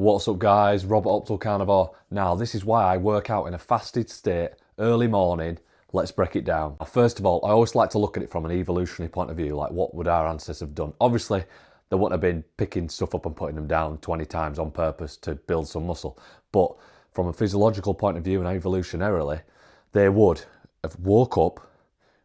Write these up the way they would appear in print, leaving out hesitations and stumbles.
What's up guys, Robert Optal Carnivore. Now this is why I work out in a fasted state, early morning. Let's break it down. First of all, I always like to look at it from an evolutionary point of view, like what would our ancestors have done? Obviously, they wouldn't have been picking stuff up and putting them down 20 times on purpose to build some muscle. But from a physiological point of view and evolutionarily, they would have woke up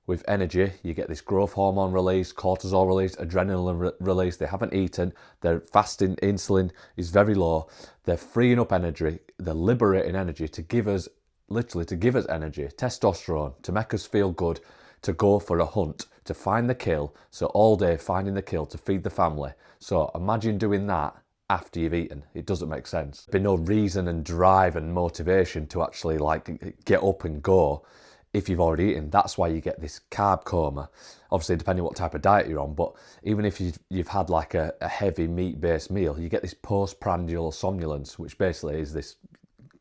with energy. You get this growth hormone release, cortisol release, adrenaline release. They haven't eaten, they're fasting, insulin is very low. They're freeing up energy, they're liberating energy to give us, literally to give us energy, testosterone, to make us feel good, to go for a hunt, to find the kill. So all day finding the kill to feed the family. So imagine doing that after you've eaten. It doesn't make sense. There'd be no reason and drive and motivation to actually like get up and go if you've already eaten. That's why you get this carb coma. Obviously, depending what type of diet you're on, but even if you've had like a heavy meat-based meal, you get this postprandial somnolence, which basically is this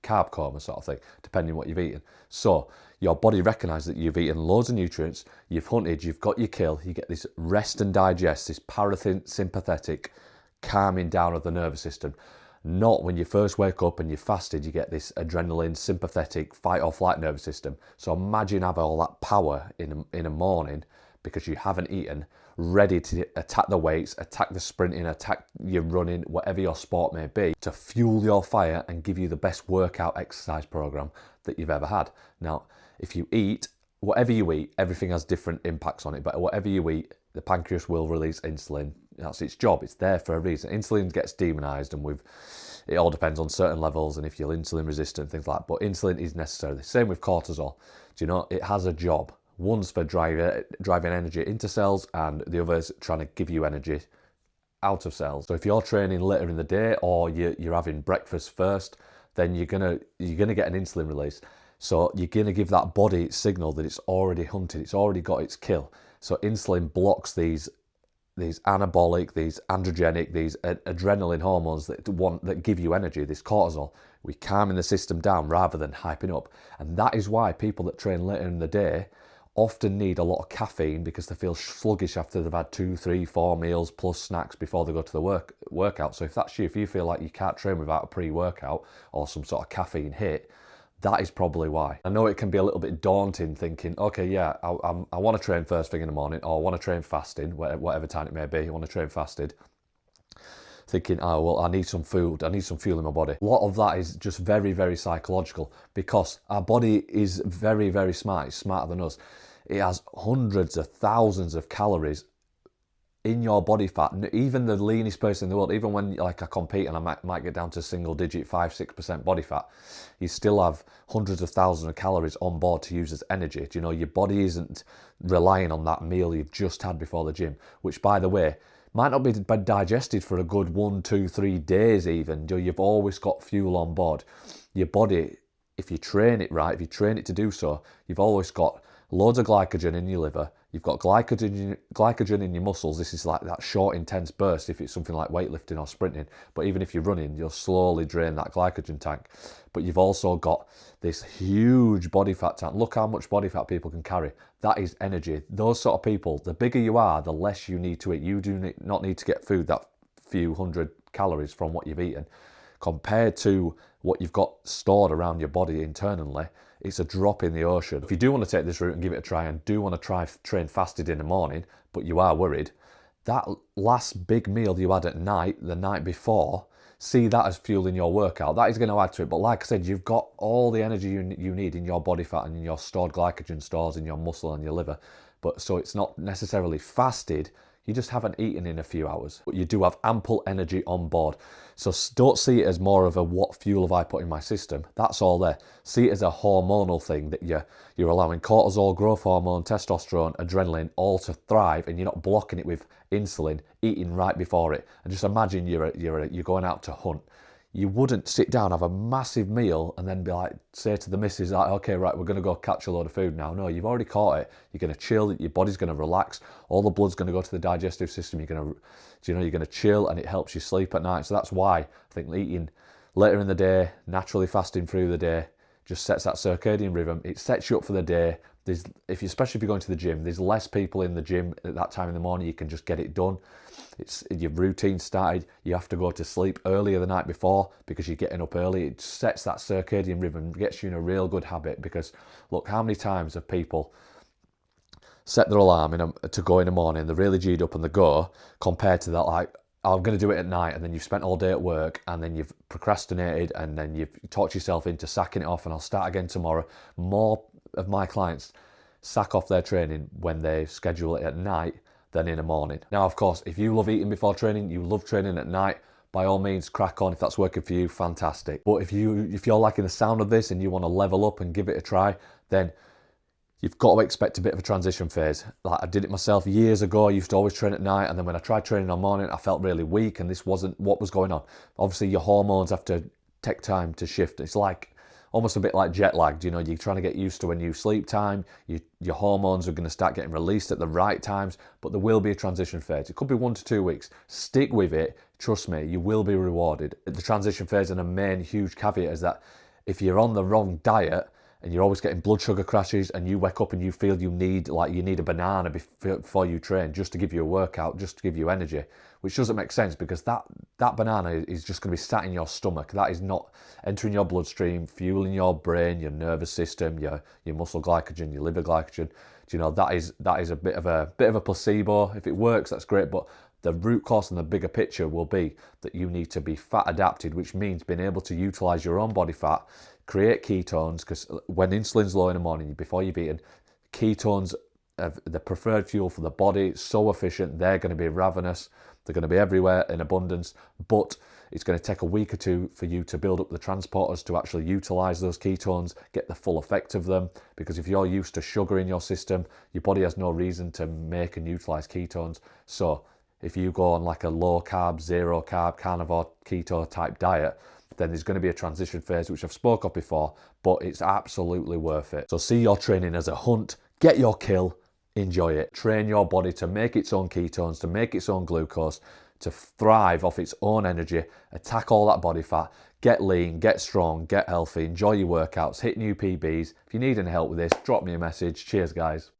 carb coma sort of thing, depending what you've eaten. So your body recognises that you've eaten loads of nutrients, you've hunted, you've got your kill, you get this rest and digest, this parasympathetic calming down of the nervous system. Not when you first wake up and you're fasted, you get this adrenaline, sympathetic, fight or flight nervous system. So imagine having all that power in a morning because you haven't eaten, ready to attack the weights, attack the sprinting, attack your running, whatever your sport may be, to fuel your fire and give you the best workout exercise program that you've ever had. Now, if you eat, whatever you eat, everything has different impacts on it, but whatever you eat, the pancreas will release insulin. That's its job. It's there for a reason. Insulin gets demonized, and it all depends on certain levels and if you're insulin resistant, things like that. But insulin is necessary. Same with cortisol. Do you know, it has a job. One's for driving energy into cells, and the other's trying to give you energy out of cells. So if you're training later in the day or you're having breakfast first, then you're gonna get an insulin release. So you're gonna give that body signal that it's already hunted, it's already got its kill. So insulin blocks these anabolic, these androgenic, these adrenaline hormones that give you energy, this cortisol. We're calming the system down rather than hyping up. And that is why people that train later in the day often need a lot of caffeine, because they feel sluggish after they've had 2, 3, 4 meals plus snacks before they go to the workout. So if that's you, if you feel like you can't train without a pre-workout or some sort of caffeine hit, that is probably why. I know it can be a little bit daunting thinking, okay, yeah, I want to train first thing in the morning, or I want to train fasting, whatever time it may be, I want to train fasted. Thinking, oh, well, I need some food, I need some fuel in my body. A lot of that is just very, very psychological, because our body is very, very smart. It's smarter than us. It has hundreds of thousands of calories in your body fat. Even the leanest person in the world, even when like I compete and I might get down to single digit 5-6% body fat, you still have hundreds of thousands of calories on board to use as energy. Do you know, your body isn't relying on that meal you've just had before the gym, which, by the way, might not be digested for a good 1, 2, 3 days even. You've always got fuel on board. Your body, if you train it right, if you train it to do so, you've always got loads of glycogen in your liver. You've got glycogen in your muscles. This is like that short, intense burst if it's something like weightlifting or sprinting. But even if you're running, you'll slowly drain that glycogen tank. But you've also got this huge body fat tank. Look how much body fat people can carry. That is energy. Those sort of people, the bigger you are, the less you need to eat. You do not need to get food that few hundred calories from what you've eaten. Compared to what you've got stored around your body internally, it's a drop in the ocean. If you do want to take this route and give it a try, and do want to train fasted in the morning, but you are worried, that last big meal you had at night, the night before, see that as fueling your workout. That is going to add to it. But like I said, you've got all the energy you need in your body fat and in your stored glycogen stores in your muscle and your liver. But so it's not necessarily fasted. You just haven't eaten in a few hours, but you do have ample energy on board. So don't see it as more of a what fuel have I put in my system. That's all there. See it as a hormonal thing that you're allowing cortisol, growth hormone, testosterone, adrenaline all to thrive, and you're not blocking it with insulin, eating right before it. And just imagine you're going out to hunt. You wouldn't sit down, have a massive meal, and then be like, say to the missus, like, okay, right, we're going to go catch a load of food now. No, you've already caught it. You're going to chill. Your body's going to relax. All the blood's going to go to the digestive system. You're going to chill, and it helps you sleep at night. So that's why I think eating later in the day, naturally fasting through the day, just sets that circadian rhythm. It sets you up for the day. especially if you're going to the gym, there's less people in the gym at that time in the morning. You can just get it done. It's your routine started. You have to go to sleep earlier the night before because you're getting up early. It sets that circadian rhythm, gets you in a real good habit. Because look, how many times have people set their alarm to go in the morning, they're really G'd up and they go, compared to that, like, I'm going to do it at night, and then you've spent all day at work, and then you've procrastinated, and then you've talked yourself into sacking it off, and I'll start again tomorrow. More of my clients sack off their training when they schedule it at night than in the morning. Now, of course, if you love eating before training, you love training at night, by all means, crack on. If that's working for you, fantastic. But if you're liking the sound of this and you want to level up and give it a try, then you've got to expect a bit of a transition phase. Like, I did it myself years ago. I used to always train at night, and then when I tried training on morning, I felt really weak, and this wasn't what was going on. Obviously, your hormones have to take time to shift. It's like almost a bit like jet lagged. You know, you're trying to get used to a new sleep time. Your hormones are going to start getting released at the right times, but there will be a transition phase. It could be 1 to 2 weeks. Stick with it. Trust me, you will be rewarded. The transition phase, and a main huge caveat, is that if you're on the wrong diet, and you're always getting blood sugar crashes, and you wake up and you feel you need a banana before you train, just to give you a workout, just to give you energy, which doesn't make sense, because that banana is just going to be sat in your stomach. That is not entering your bloodstream, fueling your brain, your nervous system, your muscle glycogen, your liver glycogen. You know, that is a bit of a placebo. If it works, that's great, but the root cause and the bigger picture will be that you need to be fat adapted, which means being able to utilize your own body fat, create ketones, because when insulin's low in the morning, before you've eaten, ketones are the preferred fuel for the body. It's so efficient. They're going to be ravenous. They're going to be everywhere in abundance, but it's going to take a week or two for you to build up the transporters to actually utilize those ketones, get the full effect of them, because if you're used to sugar in your system, your body has no reason to make and utilize ketones. So if you go on like a low carb, zero carb, carnivore, keto type diet, then there's going to be a transition phase, which I've spoke of before, but it's absolutely worth it. So see your training as a hunt, get your kill, enjoy it. Train your body to make its own ketones, to make its own glucose, to thrive off its own energy, attack all that body fat, get lean, get strong, get healthy, enjoy your workouts, hit new PBs. If you need any help with this, drop me a message. Cheers, guys.